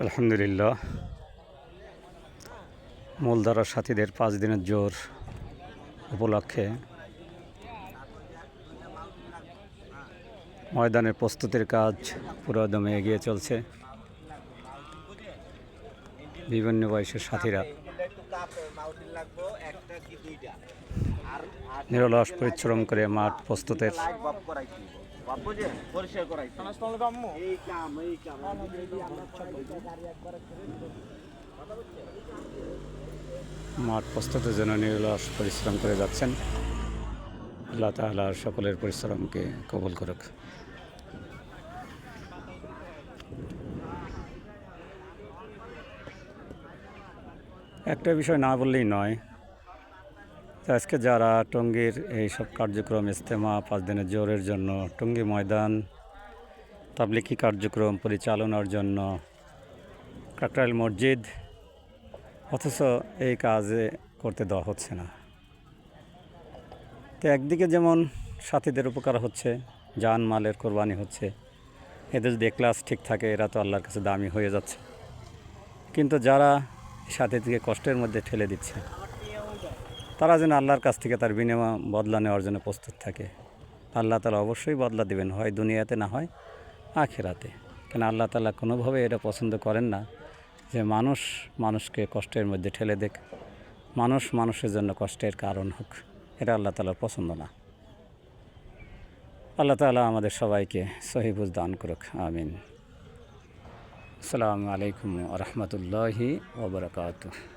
আলহামদুলিল্লাহ, মূলধারার সাথীদের 5 দিনের জোর উপলক্ষে ময়দানের প্রস্তুতির কাজ পুরোদমে এগিয়ে চলছে। বিভিন্ন বয়সের সাথীরা নিরলস পরিশ্রম করে মাঠ প্রস্তুতের মাঠ প্রস্তুতের জন্য নিরলস পরিশ্রম করে যাচ্ছেন। আল্লাহ তাআলা সকলের পরিশ্রমকে কবুল করুক। একটা বিষয় না বললেই নয়, আজকে যারা টঙ্গীর এইসব কার্যক্রম ইজতেমা 5 দিনের জোরের জন্য টঙ্গী ময়দান তাবলিগি কার্যক্রম পরিচালনার জন্য কাকরাইল মসজিদ, অথচ এই কাজে করতে দেওয়া হচ্ছে না। তো একদিকে যেমন সাথীদের উপকার হচ্ছে, জান মালের কোরবানি হচ্ছে, এদের যদি ক্লাস ঠিক থাকে এরা তো আল্লাহর কাছে দামি হয়ে যাচ্ছে। কিন্তু যারা সাথীদেরকে কষ্টের মধ্যে ঠেলে দিচ্ছে, তারা যেন আল্লাহর কাছ থেকে তার বিনিময় বদলা নেওয়ার জন্য প্রস্তুত থাকে। আল্লাহ তাআলা অবশ্যই বদলা দেবেন, হয় দুনিয়াতে না হয় আখিরাতে। কেন আল্লাহ তাআলা কোনোভাবে এটা পছন্দ করেন না যে মানুষ মানুষকে কষ্টের মধ্যে ঠেলে দেখ, মানুষ মানুষের জন্য কষ্টের কারণ হোক। এটা আল্লাহ তাআলার পছন্দ না। আল্লাহ তাআলা আমাদের সবাইকে সহিহ বুঝ দান করুক, আমিন। আসসালামু আলাইকুম ওয়া রাহমাতুল্লাহি ওয়া বারাকাতুহু।